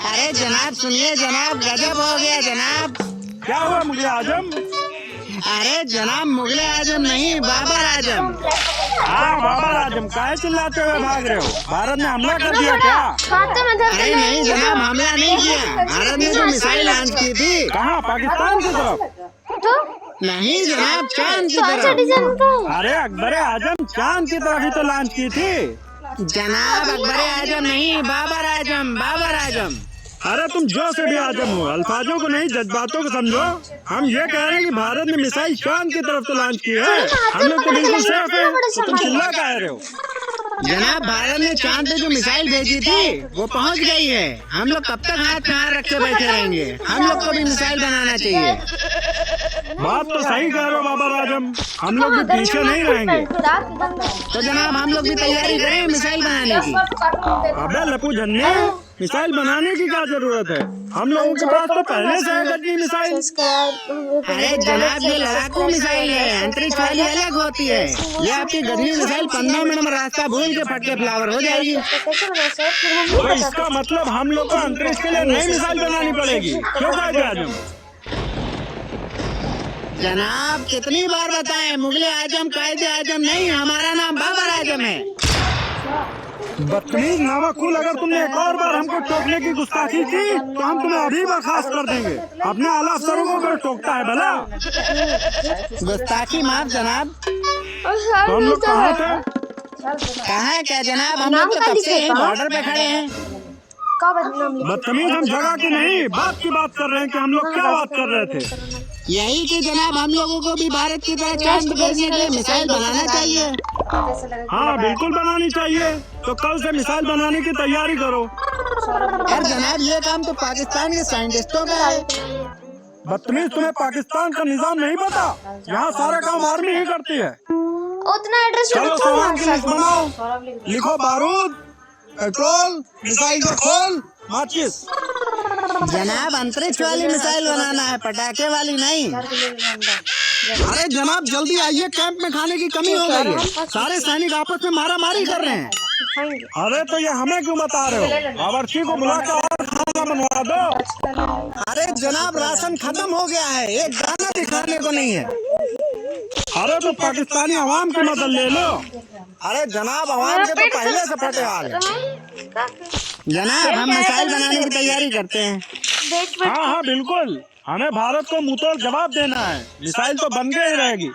अरे जनाब सुनिए जनाब, गजब हो गया जनाब। क्या हुआ मुगले आजम? अरे जनाब मुगले आजम नहीं, बाबर आजम। हाँ बाबर आजम, काहे चिल्लाते हुए भाग रहे हो? भारत ने हमला कर दिया क्या? अरे नहीं जनाब, हमला नहीं किया। भारत ने जो मिसाइल लॉन्च की थी। कहाँ, पाकिस्तान की तरफ? नहीं जनाब, चांद की तरफ। अरे अकबर आजम, चांद की तरफ ही तो लॉन्च की थी। जनाब अकबर आजम नहीं, बाबर आजम, बाबर आजम। अरे तुम जो से भी आजम हो, अल्फाजों को नहीं जज्बातों को समझो। हम ये कह रहे हैं कि भारत ने मिसाइल चांद की तरफ तो लॉन्च की है। हम लोग तो बिल्कुल सेफ है, तो तुम चिल्ला कह रहे हो? जनाब भारत ने चांद पे जो मिसाइल भेजी थी वो पहुंच गई है। हम लोग कब तक हाथ में हाथ रख के बैठे रहेंगे? हम लोग को भी मिसाइल बनाना चाहिए। बात तो सही कह रहे हो बाबर आजम, हम लोग भी पीछे नहीं रहेंगे। तो जनाब हम लोग भी तैयारी करें मिसाइल बनाने की। अबे लपू झन्ने, मिसाइल बनाने की क्या जरूरत है? हम लोगों के पास तो पहले से है गजनी मिसाइल। अरे जनाब ये लड़ाकू मिसाइल है, अंतरिक्ष वाली अलग होती है। ये आपकी गजनी मिसाइल 15 मिनट में रास्ता भूल के फट के फ्लावर हो जाएगी। तो इसका मतलब हम लोग को अंतरिक्ष के लिए नई मिसाइल बनानी पड़ेगी, क्यों कायदे आजम? जनाब कितनी बार बताएं, मुगले आजम कायदे आजम नहीं, हमारा नाम बाबर आजम है। बदतमीज नामकुल, अगर तुमने एक और बार हमको टोकने की गुस्ताखी की तो हम तुम्हें अभी बर्खास्त कर देंगे। अपने आला अफसरों को अगर टोकता है भला। गुस्ताखी माफ जनाब। तो हम लोग कहाँ थे? कहाँ है क्या जनाब, हम लोग तो कब से यहीं बॉर्डर पे खड़े हैं। बदतमीज, हम जगह की नहीं बात की बात कर रहे हैं कि हम लोग क्या बात कर रहे थे। यही कि जनाब हम लोगों को भी भारत की तरह चांद भेजने के लिए मिसाइल बनाना चाहिए। हाँ बिल्कुल बनानी चाहिए, तो कल से मिसाइल बनाने की तैयारी करो। और जनाब ये काम तो पाकिस्तान के साइंटिस्टों का है। बदतमीज, तुम्हें पाकिस्तान का निजाम नहीं पता? यहाँ सारा काम आर्मी ही करती है। उतना एड्रेस चलो सामान की लिस्ट बनाओ, लिखो बारूद, पेट्रोल, मिसाइल का खोल, माचिस। जनाब अंतरिक्ष वाली मिसाइल बनाना है, पटाखे वाली नहीं। अरे जनाब जल्दी आइए, कैंप में खाने की कमी हो गई है। सारे सैनिक आपस में मारा मारी कर रहे हैं। अरे तो ये हमें क्यों बता रहे हो? बावर्ची को बुला के और खाना बनवा दो। अरे जनाब राशन खत्म हो गया है, एक दाना भी खाने को नहीं है। अरे तो पाकिस्तानी अवाम की मदद ले लो। अरे जनाब आवाम के तो पहले से फटे हाल है। जनाब हम मिसाइल बनाने की तैयारी करते हैं। हाँ हाँ बिल्कुल, हमें भारत को मुंहतोड़ जवाब देना है। मिसाइल तो बन के ही रहेगी।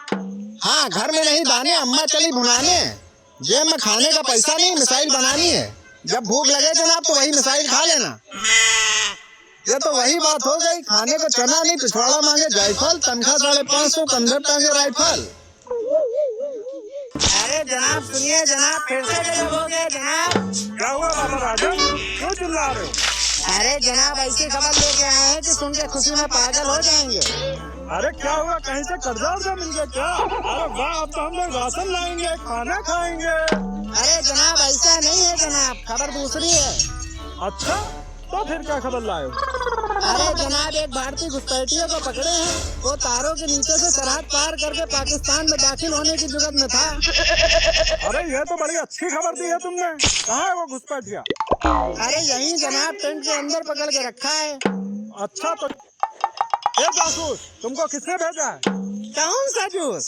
हाँ घर में नहीं दाने, अम्मा चली भुनाने। जेब में खाने का पैसा नहीं, मिसाइल बनानी है। जब भूख लगे जनाब तो वही मिसाइल खा लेना। ये तो वही बात हो गई, खाने को चना नहीं पिछवाड़ा मांगे जायफल, तनख्वाह 550 कंधे टांगे राइफल। अरे जनाब सुनिए जनाब, फिर से गजब हो गया जनाब। क्या हुआ बाबर आजम, क्यों चिल्ला रहे हो? अरे जनाब ऐसी खबर लेके आए हैं कि सुन के खुशी में पागल हो जाएंगे। अरे क्या हुआ, कहीं से कर्जा वर्जा मिल गया क्या? अरे वाह, अब तो हम लोग राशन लाएंगे, खाना खाएंगे। अरे जनाब ऐसा नहीं है जनाब, खबर दूसरी है। अच्छा तो फिर क्या खबर लाए हो? अरे जनाब एक भारतीय घुसपैठियों को पकड़े हैं, वो तारों के नीचे से सरहद पार करके पाकिस्तान में दाखिल होने की जुगत में था। अरे ये तो बड़ी अच्छी खबर दी है तुमने। कहाँ है वो घुसपैठिया? अरे यही जनाब टेंट के अंदर पकड़ के रखा है। अच्छा तो ये जासूस तुमको किसने भेजा है? कौन सा जूस?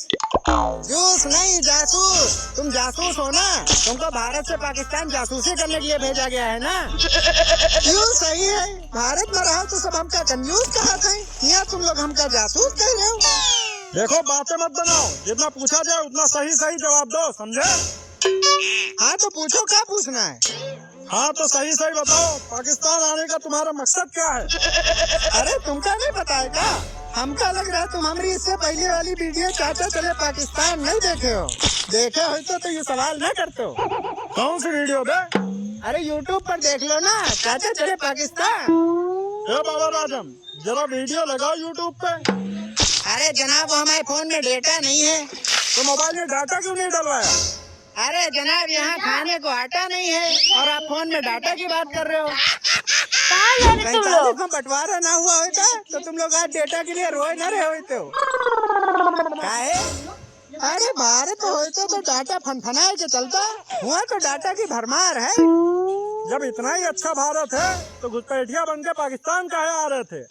जूस नहीं जासूस। तुम जासूस हो ना, तुमको भारत से पाकिस्तान जासूसी करने के लिए भेजा गया है ना। क्यों सही है, भारत में रहा तो सब हमका कंजूस कहा थे, यहाँ तुम लोग हमका जासूस कह रहे हो। देखो बातें मत बनाओ, जितना पूछा जाए उतना सही सही जवाब दो, समझे? हाँ तो पूछो, क्या पूछना है? हाँ तो सही सही बताओ, पाकिस्तान आने का तुम्हारा मकसद क्या है? अरे तुमका नहीं पता है क्या? हमका लग रहा है तुम हमारी इससे पहले वाली वीडियो चाचा चले पाकिस्तान नहीं देखे हो। देखे हो तो ये सवाल न करते हो। कौन सी वीडियो बे? अरे YouTube पर देख लो ना, चाचा चले पाकिस्तान। ए बाबर आजम जरा वीडियो लगाओ YouTube पे। अरे जनाब हमारे फोन में डेटा नहीं है। तो मोबाइल में डाटा क्यों नहीं डलवाया? अरे जनाब यहाँ खाने को आटा नहीं है और आप फोन में डाटा की बात कर रहे हो। कहाँ जा रहे तुम लोग? बंटवारा ना हुआ होता तो तुम लोग आज डेटा के लिए रोए न रहे होते हो। काहे? अरे भारत होते तो डाटा फनफनाए के चलता, हुआ तो डाटा की भरमार है। जब इतना ही अच्छा भारत है तो घुसपैठिया बन के पाकिस्तान काहे आ रहे थे?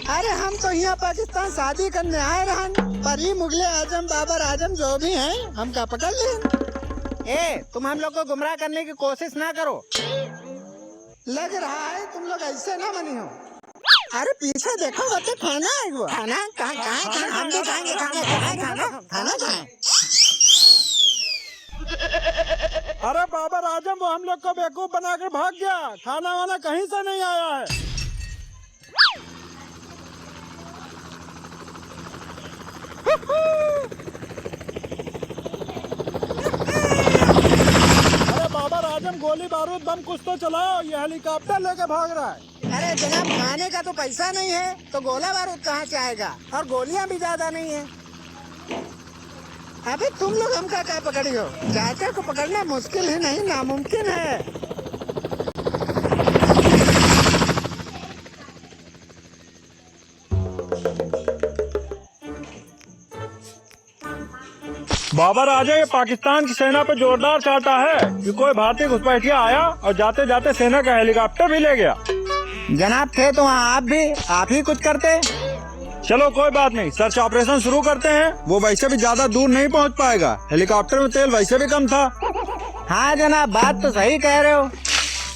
अरे हम तो यहाँ पाकिस्तान शादी करने आए रहन, पर ये मुगले आजम बाबर आजम जो भी हैं हम का पकड़ ले। तुम हम लोग को गुमराह करने की कोशिश ना करो। लग रहा है तुम लोग ऐसे ना बनी हो। अरे पीछे देखो, वो तो खाना है। वो खाना कहाँ हम भी खाएंगे। खाना खाएं। अरे बाबर आजम वो हम लोग को बेवकूफ बना के भाग गया, खाना वाना कहीं से नहीं आया है। अरे बाबर आजम गोली बारूद बम कुछ तो चलाओ, ये हेलीकॉप्टर लेके भाग रहा है। अरे जनाब खाने का तो पैसा नहीं है तो गोला बारूद कहाँ से आएगा, और गोलियां भी ज्यादा नहीं है। अबे तुम लोग हमका क्या पकड़ी हो? चाचा को पकड़ना मुश्किल है नहीं, नामुमकिन है। बाबर आजम ये पाकिस्तान की सेना पे जोरदार चाहता है कि कोई भारतीय घुसपैठिया आया और जाते जाते सेना का हेलीकॉप्टर भी ले गया। जनाब थे तो आप ही कुछ करते। चलो कोई बात नहीं, सर्च ऑपरेशन शुरू करते हैं। वो वैसे भी ज्यादा दूर नहीं पहुंच पाएगा, हेलीकॉप्टर में तेल वैसे भी कम था। हाँ जनाब बात तो सही कह रहे हो।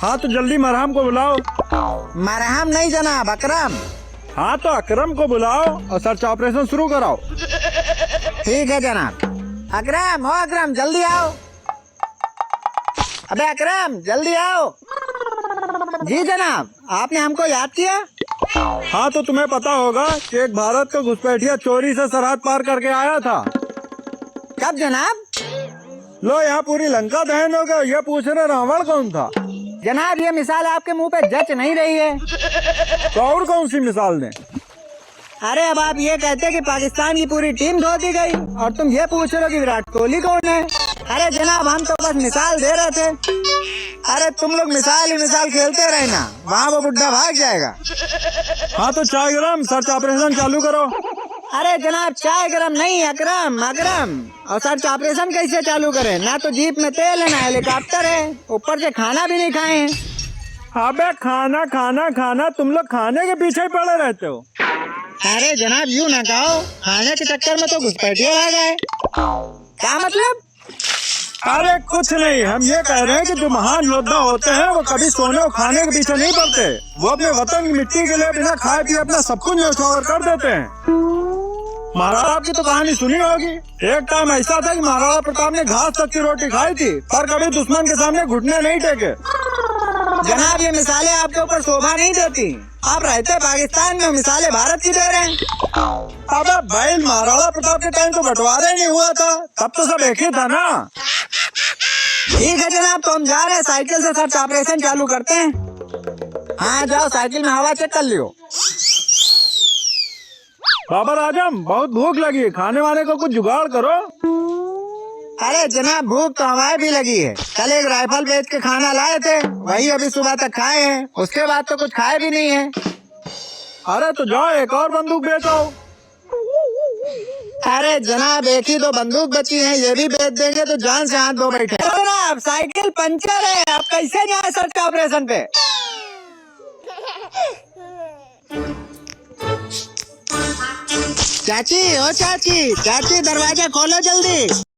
हाँ तो जल्दी मरहम को बुलाओ। मरहम नहीं जनाब, अकरम। हाँ तो अकरम को बुलाओ और सर्च ऑपरेशन शुरू कराओ। ठीक है जनाब। अकरम, हो अकरम जल्दी आओ। अबे अकरम जल्दी आओ। जी जनाब, आपने हमको याद किया? हाँ तो तुम्हें पता होगा कि एक भारत का घुसपैठिया चोरी से सरहद पार करके आया था। कब जनाब? लो यहाँ पूरी लंका दहन हो गया, ये पूछ रहे रावण कौन था। जनाब ये मिसाल आपके मुंह पे जच नहीं रही है। तो और कौन सी मिसाल दें? अरे अब आप ये कहते कि पाकिस्तान की पूरी टीम धो दी गई और तुम ये पूछ रहे हो कि विराट कोहली कौन है। अरे जनाब हम तो बस मिसाल दे रहे थे। अरे तुम लोग मिसाल ही मिसाल खेलते रहना, वहाँ वो बुड्ढा भाग जाएगा। हाँ तो चाय गरम, सर्च ऑपरेशन चालू करो। अरे जनाब चाय गरम नहीं, अकरम अकरम। और सर्च ऑपरेशन कैसे चालू करें? ना तो जीप में तेल है ना हेलीकॉप्टर है, ऊपर से खाना भी नहीं खाए हैं। अबे खाना खाना खाना, तुम लोग खाने के पीछे ही पड़े रहते हो। अरे जनाब यूँ ना कहो, खाने के चक्कर में तो घुसपैठिया आ गए। क्या मतलब? अरे कुछ नहीं, हम ये कह रहे हैं कि जो महान योद्धा होते हैं वो कभी सोने और खाने के पीछे नहीं पड़ते। वो अपने वतन की मिट्टी के लिए बिना खाए पिए अपना सब कुछ न्यौछावर कर देते हैं। महाराणा की तो कहानी सुनी होगी। एक टाइम ऐसा था कि महाराणा प्रताप ने घास तक की रोटी खाई थी पर कभी दुश्मन के सामने घुटने नहीं टेके। जनाब ये मिसालें आपके ऊपर शोभा नहीं देती। आप रहते पाकिस्तान में, मिसालें भारत की दे रहे हैं। अबे भाई महाराणा प्रताप के टाइम तो बंटवारा ही नहीं हुआ था, तब तो सब एक ही था ना। ठीक है जनाब, तो हम जा रहे हैं, साइकिल से सर्च ऑपरेशन चालू करते हैं। हाँ जाओ, साइकिल में हवा चेक कर लियो। बाबर आजम बहुत भूख लगी, खाने वाने को कुछ जुगाड़ करो। अरे जनाब भूख तो हमारे भी लगी है। कल एक राइफल बेच के खाना लाए थे, वही अभी सुबह तक खाए हैं, उसके बाद तो कुछ खाए भी नहीं है। अरे तो जाओ एक और बंदूक बेचो। अरे जनाब एक ही दो बंदूक बची है, ये भी बेच देंगे तो जान से हाथ धो बैठे। जनाब साइकिल पंचर है, आप कैसे जाए सर्च ऑपरेशन पे? चाची ओ चाची, चाची दरवाजा खोलो जल्दी।